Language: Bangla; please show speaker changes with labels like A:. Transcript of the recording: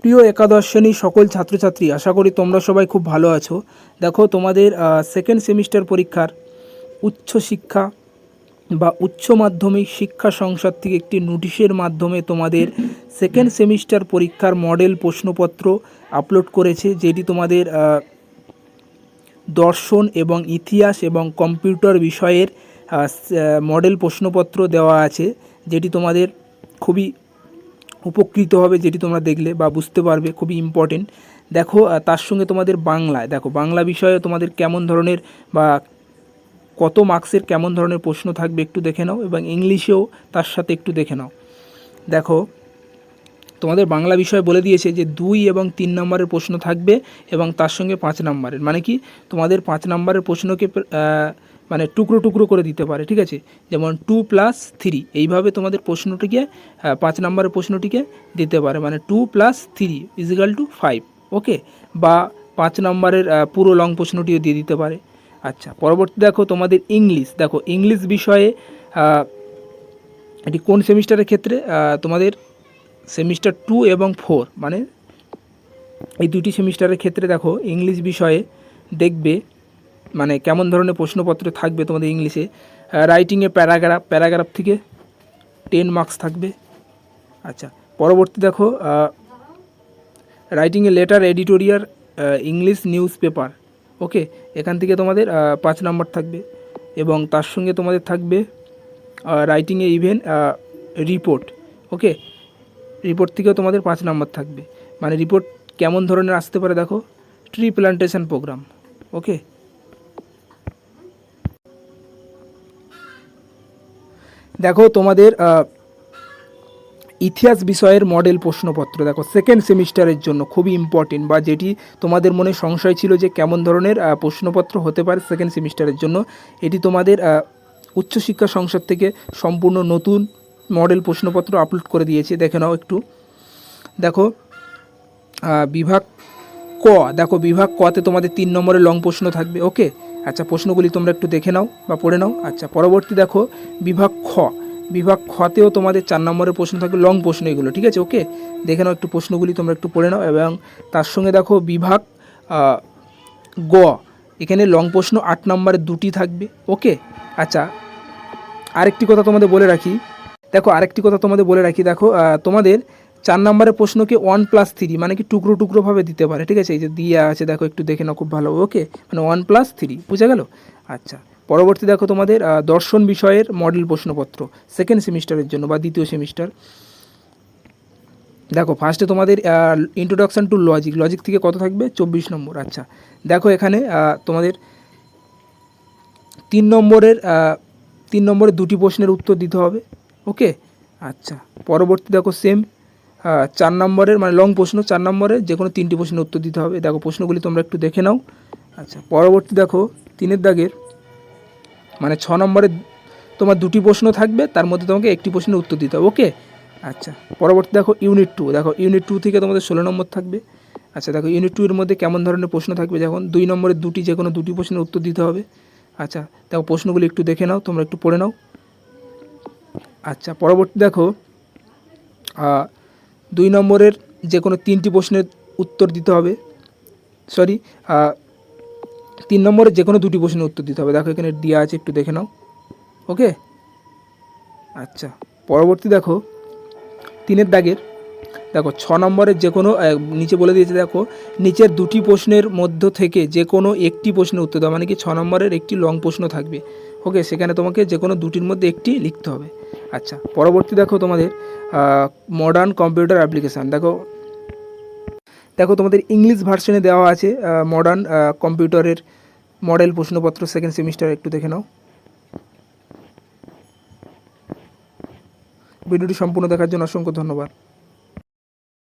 A: প্রিয় একাদশ শ্রেণীর সকল ছাত্রছাত্রী, আশা করি তোমরা সবাই খুব ভালো আছো। দেখো, তোমাদের সেকেন্ড সেমিস্টার পরীক্ষার উচ্চশিক্ষা বা উচ্চ মাধ্যমিক শিক্ষা সংসদ থেকে একটি নোটিশের মাধ্যমে তোমাদের সেকেন্ড সেমিস্টার পরীক্ষার মডেল প্রশ্নপত্র আপলোড করেছে, যেটি তোমাদের দর্শন এবং ইতিহাস এবং কম্পিউটার বিষয়ের মডেল প্রশ্নপত্র দেওয়া আছে, যেটি তোমাদের খুবই উপকৃত হবে, যেটি তোমরা দেখলে বা বুঝতে পারবে, খুবই ইম্পর্টেন্ট। দেখো, তার সঙ্গে তোমাদের বাংলায়, দেখো বাংলা বিষয়ে তোমাদের কেমন ধরনের বা কত মার্কসের কেমন ধরনের প্রশ্ন থাকবে একটু দেখে নাও, এবং ইংলিশেও তার সাথে একটু দেখে নাও। দেখো, তোমাদের বাংলা বিষয় বলে দিয়েছে যে 2 এবং 3 নম্বরের প্রশ্ন থাকবে এবং তার সঙ্গে 5 নম্বরের, মানে কি তোমাদের 5 নম্বরের প্রশ্নকে মানে টুকরো টুকরো করে দিতে পারে, ঠিক আছে। যেমন 2+3 এইভাবে তোমাদের প্রশ্নটিকে 5 নম্বরের প্রশ্নটিকে দিতে পারে, মানে 2+3 = 5, ওকে। বা 5 নম্বরের পুরো লং প্রশ্নটিও দিয়ে দিতে পারে। আচ্ছা, পরবর্তী দেখো তোমাদের ইংলিশ। দেখো, ইংলিশ বিষয়ে এটি কোন সেমিস্টারের ক্ষেত্রে? তোমাদের সেমিস্টার 2 এবং 4, মানে এই দুটি সেমিস্টারের ক্ষেত্রে দেখো ইংলিশ বিষয়ে দেখবে মানে কেমন ধরনের প্রশ্নপত্র থাকবে তোমাদের ইংলিশে। রাইটিংয়ে প্যারাগ্রাফ থেকে 10 মার্কস থাকবে। আচ্ছা, পরবর্তী দেখো রাইটিংয়ে letter, editorial, English newspaper, okay, এখান থেকে তোমাদের 5 নম্বর থাকবে। এবং তার সঙ্গে তোমাদের থাকবে রাইটিংয়ে ইভেন রিপোর্ট, ওকে, রিপোর্ট থেকেও তোমাদের 5 নম্বর থাকবে। মানে রিপোর্ট কেমন ধরনের আসতে পারে? দেখো, ট্রি প্ল্যান্টেশন প্রোগ্রাম, ওকে। দেখো, তোমাদের ইতিহাস বিষয়ের মডেল প্রশ্নপত্র, দেখো সেকেন্ড সেমিস্টারের জন্য খুবই ইম্পর্টেন্ট, বা যেটি তোমাদের মনে সংশয় ছিল যে কেমন ধরনের প্রশ্নপত্র হতে পারে সেকেন্ড সেমিস্টারের জন্য, এটি তোমাদের উচ্চশিক্ষা সংসদ থেকে সম্পূর্ণ নতুন মডেল প্রশ্নপত্র আপলোড করে দিয়েছে। দেখে নাও একটু। দেখো, বিভাগ ক, দেখো বিভাগ কতে তোমাদের 3 নম্বরের লং প্রশ্ন থাকবে, ওকে। আচ্ছা, প্রশ্নগুলি তোমরা একটু দেখে নাও বা পড়ে নাও। আচ্ছা, পরবর্তী দেখো বিভাগ খ। বিভাগ খতেও তোমাদের 4 নম্বরের প্রশ্ন থাকবে, লং প্রশ্ন এগুলো, ঠিক আছে, ওকে। দেখে নাও একটু প্রশ্নগুলি তোমরা একটু পড়ে নাও। এবং তার সঙ্গে দেখো বিভাগ গ, এখানে লং প্রশ্ন 8 নম্বরের 2টি থাকবে, ওকে। আচ্ছা, আরেকটি কথা তোমাদের বলে রাখি, দেখো তোমাদের 4 নম্বরের প্রশ্নকে 1+3 মানে কি টুকরো টুকরোভাবে দিতে পারে, ঠিক আছে। এই যে দিয়ে আছে, দেখো একটু দেখে নাও খুব ভালো, ওকে, মানে 1+3, বুঝে গেল। আচ্ছা, পরবর্তী দেখো তোমাদের দর্শন বিষয়ের মডেল প্রশ্নপত্র সেকেন্ড সেমিস্টারের জন্য বা দ্বিতীয় সেমিস্টার। দেখো, ফার্স্টে তোমাদের ইন্ট্রোডাকশান টু লজিক থেকে কত থাকবে? 24 নম্বর। আচ্ছা, দেখো এখানে তোমাদের 3 নম্বরের 2টি প্রশ্নের উত্তর দিতে হবে, ওকে। আচ্ছা, পরবর্তী দেখো সেম 4 নম্বরের মানে লং প্রশ্ন, 4 নম্বরের যে কোনো 3টি প্রশ্নের উত্তর দিতে হবে। দেখো প্রশ্নগুলি তোমরা একটু দেখে নাও। আচ্ছা, পরবর্তী দেখো 3 দাগের মানে 6 নম্বরের তোমার 2টি প্রশ্ন থাকবে, তার মধ্যে তোমাকে একটি প্রশ্নের উত্তর দিতে হবে, ওকে। আচ্ছা, পরবর্তী দেখো ইউনিট 2। দেখো ইউনিট 2 থেকে তোমাদের 16 নম্বর থাকবে। আচ্ছা, দেখো ইউনিট 2 এর মধ্যে কেমন ধরনের প্রশ্ন থাকবে? যখন 2 নম্বরের যে কোনো 2টি প্রশ্নের উত্তর দিতে হবে। আচ্ছা, দেখো প্রশ্নগুলি একটু দেখে নাও, তোমরা একটু পড়ে নাও। আচ্ছা, পরবর্তী দেখো 2 নম্বরের যে কোনো 3টি প্রশ্নের উত্তর দিতে হবে, 3 নম্বরের যে কোনো 2টি প্রশ্নের উত্তর দিতে হবে। দেখো এখানে দেওয়া আছে, একটু দেখে নাও, ওকে। আচ্ছা, পরবর্তী দেখো 3 দাগের দেখো 6 নম্বরের যে কোনো নিচে বলে দিয়েছে, দেখো নিচের 2টি প্রশ্নের মধ্য থেকে যে কোনো একটি প্রশ্নের উত্তর দাও, মানে কি 6 নম্বরের একটি লং প্রশ্ন থাকবে, ওকে। সেখানে তোমাকে যে কোনো 2টির মধ্যে একটি লিখতে হবে। আচ্ছা, পরবর্তী দেখো তোমাদের মডার্ন কম্পিউটার অ্যাপ্লিকেশান। দেখো তোমাদের ইংলিশ ভার্সনে দেওয়া আছে মডার্ন কম্পিউটারের মডেল প্রশ্নপত্র সেকেন্ড সেমিস্টার, একটু দেখে নাও। ভিডিওটি সম্পূর্ণ দেখার জন্য অসংখ্য ধন্যবাদ।